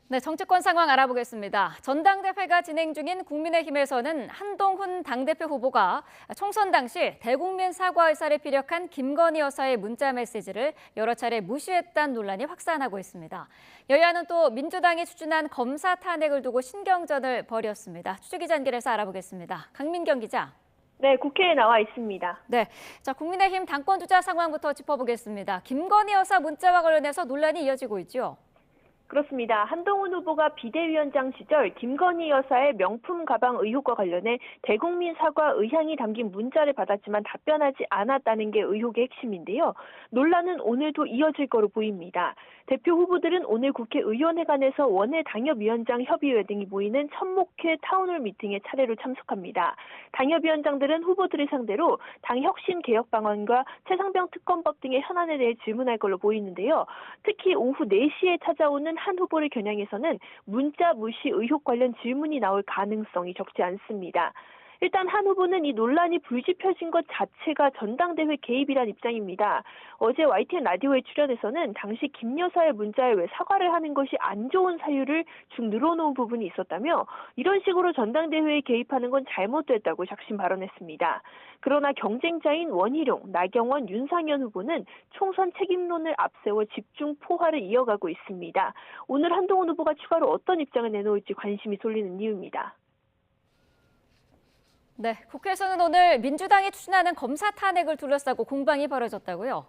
네, 정치권 상황 알아보겠습니다. 전당대회가 진행 중인 국민의힘에서는 한동훈 당대표 후보가 총선 당시 대국민 사과 의사를 피력한 김건희 여사의 문자 메시지를 여러 차례 무시했다는 논란이 확산하고 있습니다. 여야는 또 민주당이 추진한 검사 탄핵을 두고 신경전을 벌였습니다. 추측 연결해서 알아보겠습니다. 강민경 기자. 네, 국회에 나와 있습니다. 네, 자 국민의힘 당권 주자 상황부터 짚어보겠습니다. 김건희 여사 문자와 관련해서 논란이 이어지고 있죠. 그렇습니다. 한동훈 후보가 비대위원장 시절 김건희 여사의 명품 가방 의혹과 관련해 대국민 사과 의향이 담긴 문자를 받았지만 답변하지 않았다는 게 의혹의 핵심인데요. 논란은 오늘도 이어질 거로 보입니다. 대표 후보들은 오늘 국회의원회관에서 원외 당협위원장 협의회 등이 모이는 천목회 타운홀 미팅에 차례로 참석합니다. 당협위원장들은 후보들을 상대로 당 혁신 개혁 방안과 최상병 특검법 등의 현안에 대해 질문할 걸로 보이는데요. 특히 오후 4시에 찾아오는 한 후보를 겨냥해서는 문자 무시 의혹 관련 질문이 나올 가능성이 적지 않습니다. 일단 한 후보는 이 논란이 불지펴진 것 자체가 전당대회 개입이란 입장입니다. 어제 YTN 라디오에 출연해서는 당시 김 여사의 문자에 왜 사과를 하는 것이 안 좋은 사유를 쭉 늘어놓은 부분이 있었다며 이런 식으로 전당대회에 개입하는 건 잘못됐다고 작심 발언했습니다. 그러나 경쟁자인 원희룡, 나경원, 윤상현 후보는 총선 책임론을 앞세워 집중 포화를 이어가고 있습니다. 오늘 한동훈 후보가 추가로 어떤 입장을 내놓을지 관심이 쏠리는 이유입니다. 네, 국회에서는 오늘 민주당이 추진하는 검사 탄핵을 둘러싸고 공방이 벌어졌다고요?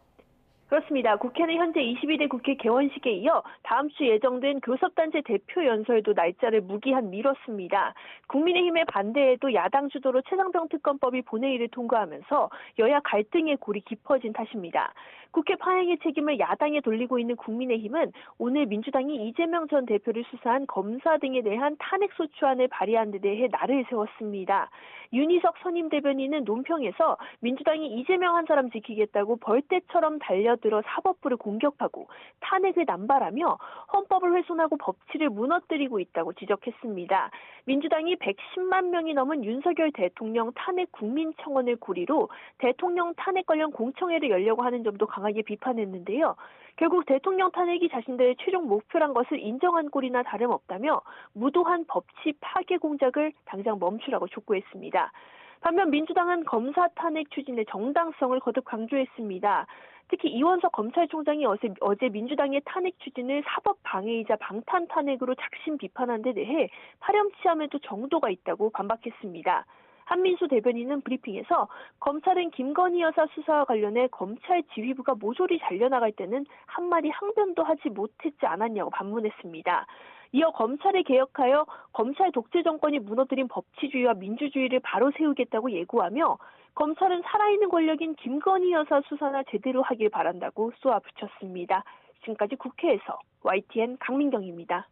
그렇습니다. 국회는 현재 22대 국회 개원식에 이어 다음 주 예정된 교섭단체 대표 연설도 날짜를 무기한 미뤘습니다. 국민의힘의 반대에도 야당 주도로 최상병 특검법이 본회의를 통과하면서 여야 갈등의 골이 깊어진 탓입니다. 국회 파행의 책임을 야당에 돌리고 있는 국민의힘은 오늘 민주당이 이재명 전 대표를 수사한 검사 등에 대한 탄핵소추안을 발의한 데 대해 날을 세웠습니다. 윤희석 선임 대변인은 논평에서 민주당이 이재명 한 사람 지키겠다고 벌떼처럼 달려들어 사법부를 공격하고 탄핵을 남발하며 헌법을 훼손하고 법치를 무너뜨리고 있다고 지적했습니다. 민주당이 110만 명이 넘은 윤석열 대통령 탄핵 국민청원을 고리로 대통령 탄핵 관련 공청회를 열려고 하는 점도 강하게 비판했는데요. 결국 대통령 탄핵이 자신들의 최종 목표란 것을 인정한 꼴이나 다름없다며 무도한 법치 파괴 공작을 당장 멈추라고 촉구했습니다. 반면 민주당은 검사 탄핵 추진의 정당성을 거듭 강조했습니다. 특히 이원석 검찰총장이 어제 민주당의 탄핵 추진을 사법 방해이자 방탄 탄핵으로 작심 비판한 데 대해 파렴치함에도 정도가 있다고 반박했습니다. 한민수 대변인은 브리핑에서 검찰은 김건희 여사 수사와 관련해 검찰 지휘부가 모조리 잘려나갈 때는 한마디 항변도 하지 못했지 않았냐고 반문했습니다. 이어 검찰을 개혁하여 검찰 독재 정권이 무너뜨린 법치주의와 민주주의를 바로 세우겠다고 예고하며 검찰은 살아있는 권력인 김건희 여사 수사나 제대로 하길 바란다고 쏘아붙였습니다. 지금까지 국회에서 YTN 강민경입니다.